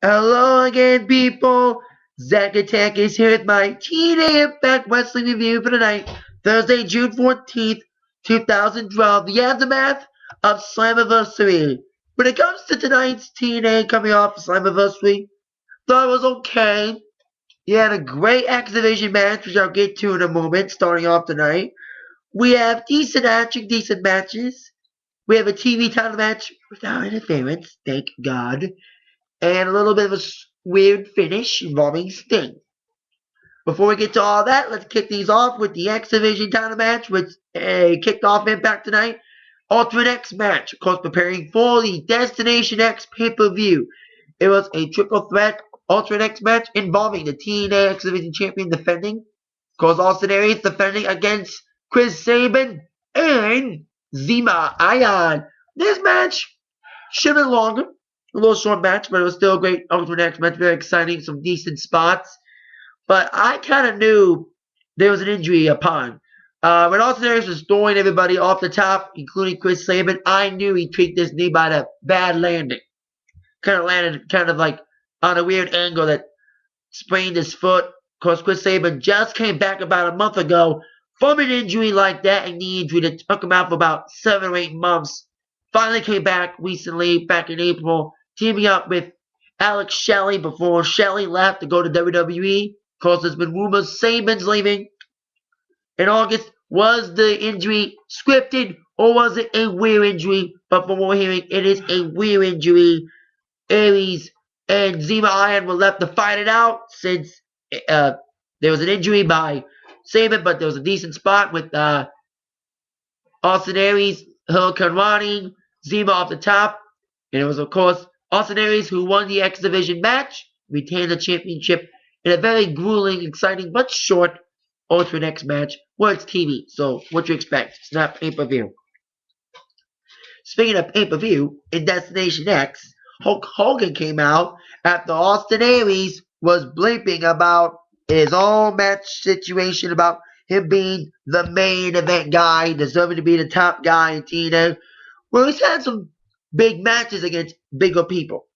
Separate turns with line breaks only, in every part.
Hello again, people. Zack Attack is here with my TNA Impact Wrestling review for tonight, Thursday, June 14th, 2012, the aftermath of Slammiversary. When it comes to tonight's TNA coming off Slammiversary, thought it was okay. You had a great X Division match, which I'll get to in a moment, starting off tonight. We have decent action, decent matches. We have a TV title match without interference, thank God, and a little bit of a weird finish involving Sting. Before we get to all that, let's kick these off with the X Division title match, which kicked off Impact tonight. Ultimate X match, of course, preparing for the Destination X pay-per-view. It was a triple threat Ultimate X match involving the TNA X Division champion defending, of course, Austin Aries defending against Chris Sabin and Zima Ion. This match should have been longer. A little short match, but it was still a great Ultimate X match. Very exciting, some decent spots. But I kind of knew there was an injury upon. When Austin Aries was throwing everybody off the top, including Chris Sabin, I knew he tweaked his knee by the bad landing. Kind of landed kind of like on a weird angle that sprained his foot. Of course, Chris Sabin just came back about a month ago from an injury like that, a knee injury that took him out for about 7 or 8 months. Finally came back recently, back in April, teaming up with Alex Shelley before Shelley left to go to WWE. Of course, there's been rumors Sabin's leaving in August. Was the injury scripted or was it a weird injury? But from what we're hearing, it is a weird injury. Aries and Zima Ion were left to fight it out since there was an injury by Sabin, but there was a decent spot with Austin Aries, Hurricane Ronnie, Zima off the top. And it was, of course, Austin Aries who won the X Division match, retained the championship in a very grueling, exciting, but short Ultimate X match. Well, it's TV, so what you expect? It's not pay-per-view. Speaking of pay-per-view, in Destination X, Hulk Hogan came out after Austin Aries was bleeping about his own match situation, about him being the main event guy, deserving to be the top guy in TNA. Well, he's had some big matches against bigger people.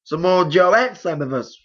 Samoa Joe and Slammiversary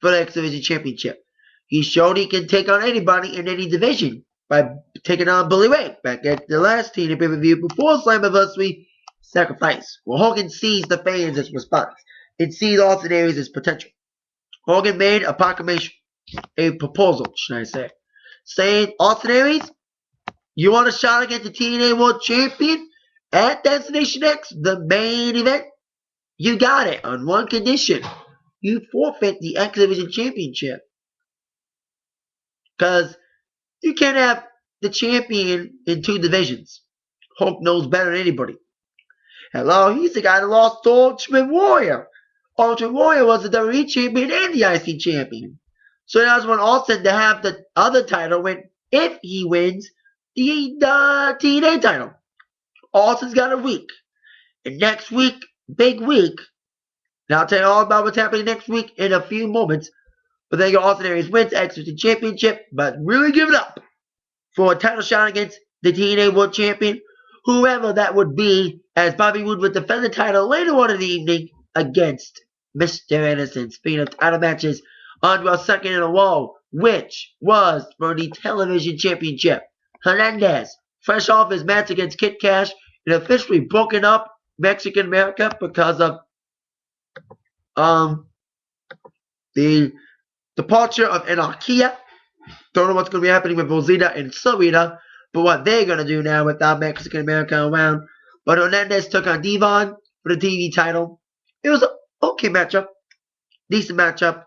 for the X Division Championship. He showed he can take on anybody in any division by taking on Bully Ray back at the last TNA pay-per-view before Slammiversary Sacrifice. Well, Hogan sees the fans as response. It sees Austin Aries as potential. Hogan made a proclamation, a proposal, should I say, saying, Austin Aries, you want a shot against the TNA World Champion at Destination X, the main event? You got it on one condition. You forfeit the X Division Championship. Because you can't have the champion in 2 divisions. Hulk knows better than anybody. Hello, he's the guy that lost to Ultimate Warrior. Ultimate Warrior was the WWE champion and the IC champion. So now it's want Austin to have the other title when, if he wins, the TNA title. Austin's got a week. And next week, big week. Now I'll tell you all about what's happening next week in a few moments. But then your Austin Aries wins the X Division Championship, but really give it up for a title shot against the TNA World Champion, whoever that would be, as Bobby Roode would defend the title later on in the evening against Mr. Anderson. Speaking of title matches, on to our second in a row, which was for the Television Championship. Hernandez, fresh off his match against Kid Cash, and officially broken up Mexican America because of the departure of Anarquia. Don't know what's going to be happening with Rosita and Sarita, but what they're going to do now without Mexican America around. But Hernandez took on Devon for the TV title. It was an okay matchup. Decent matchup.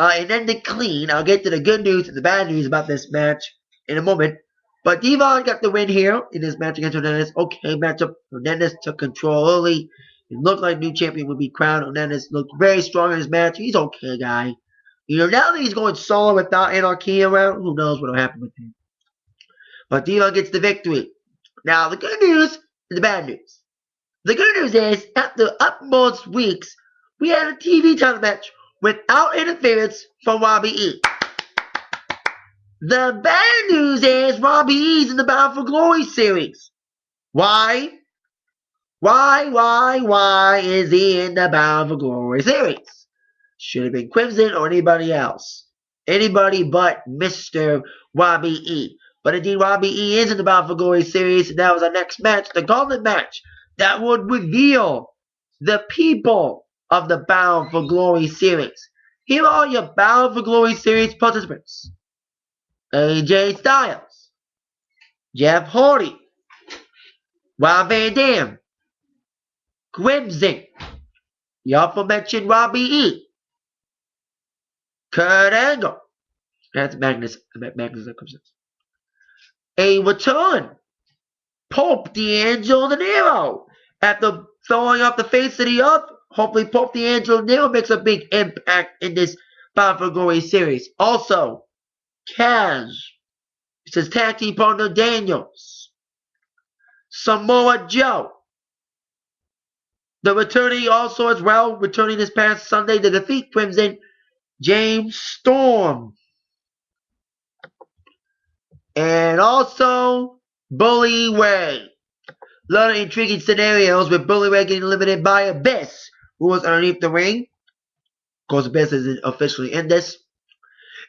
It ended clean. I'll get to the good news and the bad news about this match in a moment. But Devon got the win here in this match against Hernandez. Okay matchup. Hernandez took control early. It looked like new champion would be crowned. Hernandez looked very strong in his match. He's okay, guy. You know, now that he's going solo without Anarchy around, who knows what will happen with him. But Devon gets the victory. Now, the good news and the bad news. The good news is, after utmost weeks, we had a TV title match without interference from Robbie E. The bad news is Robbie E's in the Bound for Glory series. Why? Why is he in the Bound for Glory series? Should have been Crimson or anybody else. Anybody but Mr. Robbie E. But indeed, Robbie E is in the Bound for Glory series, and that was our next match, the Gauntlet match, that would reveal the people of the Bound for Glory series. Here are your Bound for Glory series participants: AJ Styles, Jeff Hardy, Rob Van Dam, Crimson, the aforementioned Robbie E, Kurt Angle, that's Magnus Crimson, a return, Pope D'Angelo De Niro. After throwing off the face of the earth, hopefully Pope D'Angelo De Niro makes a big impact in this Bound for Glory series. Also, Kaz, his tag team partner Daniels, Samoa Joe, the returning also as well, returning this past Sunday to defeat Crimson, James Storm. And also, Bully Ray. A lot of intriguing scenarios with Bully Ray getting eliminated by Abyss, who was underneath the ring. Of course, Abyss isn't officially in this.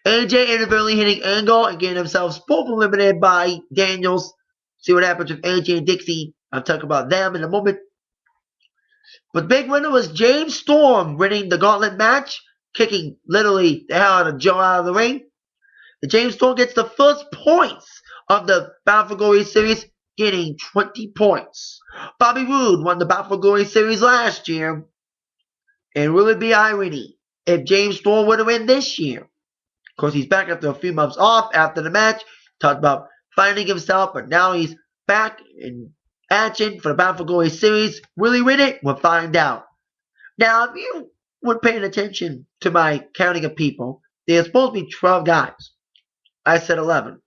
AJ inadvertently hitting Angle and getting themselves both eliminated by Daniels. See what happens with AJ and Dixie. I'll talk about them in a moment. But the big winner was James Storm winning the Gauntlet match, kicking literally the hell out of Joe out of the ring. And James Storm gets the first points of the Bound for Glory series, getting 20 points. Bobby Roode won the Bound for Glory series last year. And will it be irony if James Storm were to win this year? Of course, he's back after a few months off after the match. Talked about finding himself, but now he's back in action for the Bound for Glory series. Will he win it? We'll find out. Now, if you were paying attention to my counting of people, there's supposed to be 12 guys. I said 11.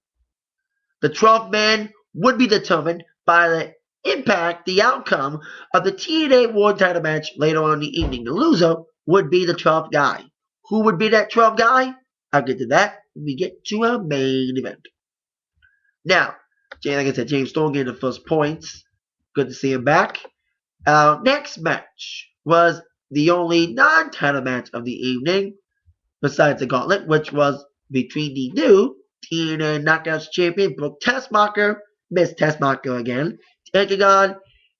The 12th man would be determined by the outcome of the TNA World Title match later on in the evening. The loser would be the 12th guy. Who would be that 12th guy? I'll get to that when we get to our main event. Now, like I said, James Storm getting the first points. Good to see him back. Our next match was the only non-title match of the evening, besides the Gauntlet, which was between the new TNA Knockouts champion, Brooke Tessmacher, Miss Tessmacher again, taking on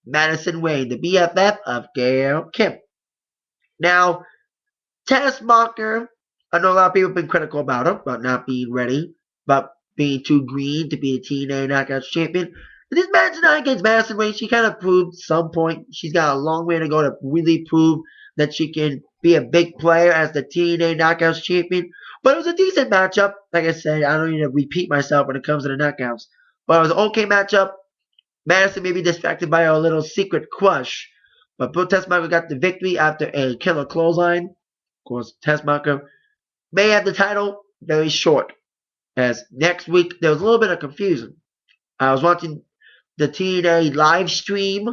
Madison Wayne, the BFF of Gail Kim. Now, Tessmacher, I know a lot of people have been critical about her, about not being ready, about being too green to be a TNA Knockouts champion. In this match tonight against Madison Wayne, she kind of proved some point. She's got a long way to go to really prove that she can be a big player as the TNA Knockouts champion. But it was a decent matchup. Like I said, I don't need to repeat myself when it comes to the knockouts. But it was an okay matchup. Madison may be distracted by her little secret crush. But Brooke Tessmacher got the victory after a killer clothesline. Of course, Tessmacher may have the title very short. As next week, there was a little bit of confusion. I was watching the TNA live stream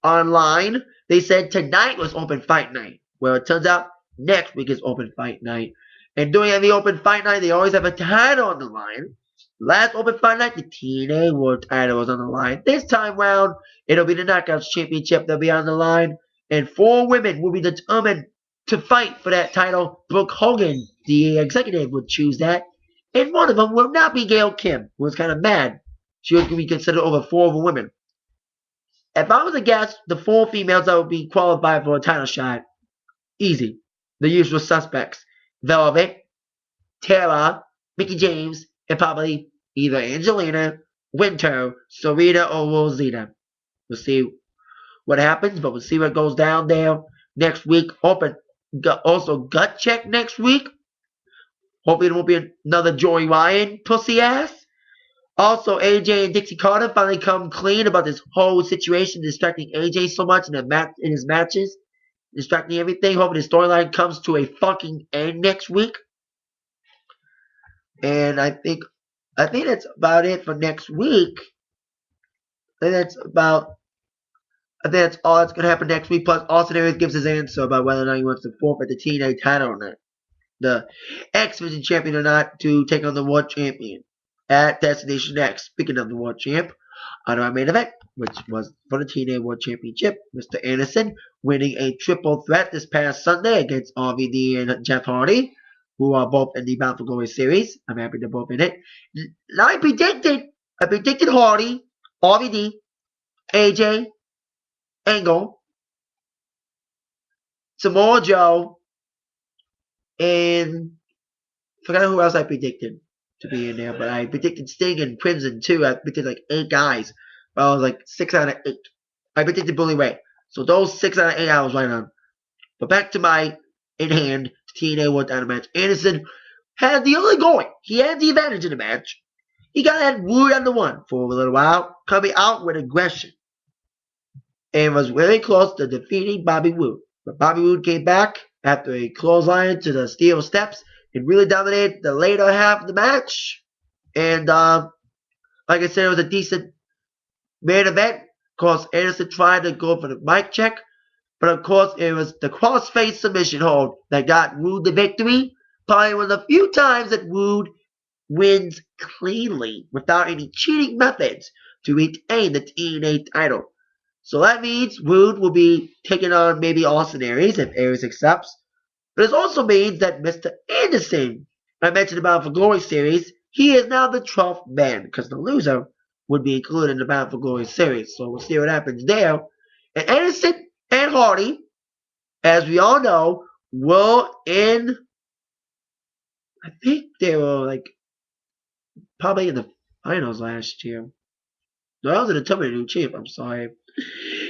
online. They said tonight was open fight night. Well, it turns out next week is open fight night. And during the open fight night, they always have a title on the line. Last open fight night, the TNA World title was on the line. This time round, it'll be the Knockouts Championship that'll be on the line. And 4 women will be determined to fight for that title. Brooke Hogan, the executive, would choose that. And one of them will not be Gail Kim, who was kind of mad. She would be considered over 4 of the women. If I was to guess, the 4 females that would be qualified for a title shot, easy. The usual suspects: Velvet, Tara, Mickie James, and probably either Angelina, Winter, Serena, or Rosita. We'll see what happens, but we'll see what goes down there next week. Also, gut check next week. Hopefully, it won't be another Joey Ryan pussy ass. Also, AJ and Dixie Carter finally come clean about this whole situation, distracting AJ so much in his matches, distracting everything. Hoping the storyline comes to a fucking end next week. And I think that's about it for next week. I think that's all that's gonna happen next week. Plus, Austin Aries gives his answer about whether or not he wants to forfeit the TNA title or not, the X Division champion or not, to take on the World Champion at Destination X. Speaking of the World Champ, On our main event, which was for the TNA World Championship, Mr. Anderson winning a triple threat this past Sunday against RVD and Jeff Hardy, who are both in the Bound for Glory series. I'm happy they're both in it. Now I predicted Hardy, RVD, AJ, Angle, Samoa Joe, and I forgot who else I predicted to be in there, but I predicted Sting and Crimson too. I predicted like 8 guys. But I was like 6 out of 8. I predicted Bully Ray. So those 6 out of 8 I was right on. But back to my in hand TNA World Title match. Anderson had the only going. He had the advantage in the match. He got that Wood on the one for a little while, coming out with aggression. And was very close to defeating Bobby Roode. But Bobby Roode came back after a clothesline to the steel steps and really dominated the later half of the match. And like I said, it was a decent main event. Of course, Anderson tried to go for the mic check, but of course, it was the crossface submission hold that got Roode the victory. Probably one of the few times that Roode wins cleanly without any cheating methods to retain the TNA title. So that means Roode will be taking on maybe Austin Aries if Aries accepts. But it also means that Mr. Anderson, I mentioned about for Glory series, he is now the 12th man because the loser would be included in the Bound for Glory series. So we'll see what happens there. And Anderson and Hardy, as we all know, were in, I think they were like probably in the finals last year. No, I was in the tournament new champ, I'm sorry.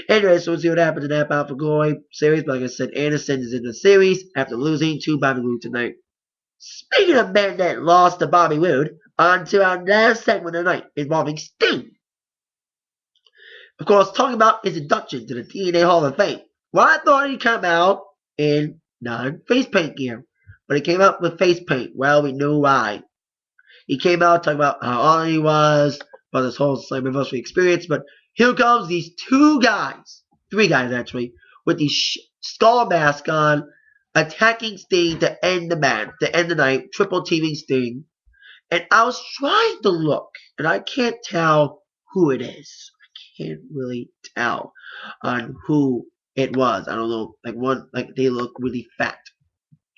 Anyway, so we'll see what happens in that Bound for Glory series. But like I said, Anderson is in the series after losing to Bobby Roode tonight. Speaking of men that lost to Bobby Roode, on to our last segment of the night involving Sting. Of course, talking about his induction to the TNA Hall of Fame. Well, I thought he'd come out in non-face paint gear, but he came out with face paint. Well, we knew why. He came out talking about how honored he was about this whole Slammiversary experience, but here comes these 2 guys, 3 guys actually, with these skull mask on, attacking Sting to end the match, to end the night, triple teaming Sting. And I was trying to look, and I can't tell who it is. I can't really tell on who it was. I don't know, like they look really fat.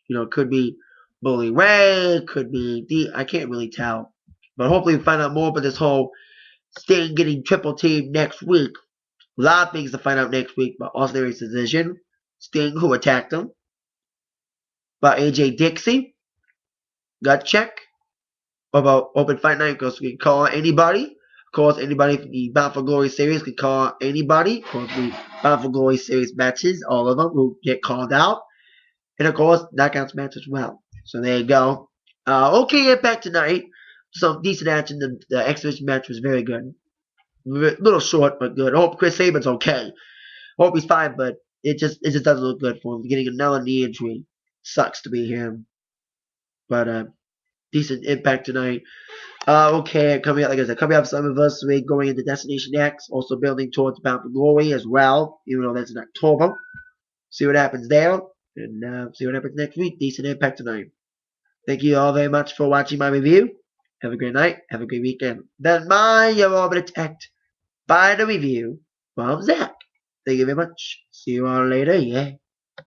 You know, it could be Bully Ray, could be I can't really tell. But hopefully we find out more about this whole Sting getting triple teamed next week. A lot of things to find out next week about Austin Aries' decision. Sting, who attacked him. About AJ Dixie. Gut check. About Open Fight Night, because we can call anybody. Of course, anybody from the Bound for Glory series can call anybody. Of course, the Bound for Glory series matches, all of them will get called out. And of course, knockouts match as well. So there you go. Okay, Impact tonight. Some decent action. The exhibition match was very good. A little short, but good. I hope Chris Sabin's okay. I hope he's fine, but it just doesn't look good for him. Getting another knee injury sucks to be him. But decent Impact tonight. Okay, coming up, like I said, coming up Slammiversary, going into Destination X, also building towards Bound for Glory as well, even though that's in October. See what happens there, and see what happens next week. Decent Impact tonight. Thank you all very much for watching my review. Have a great night. Have a great weekend. Then you've all been attacked by the review from Zach. Thank you very much. See you all later. Yeah.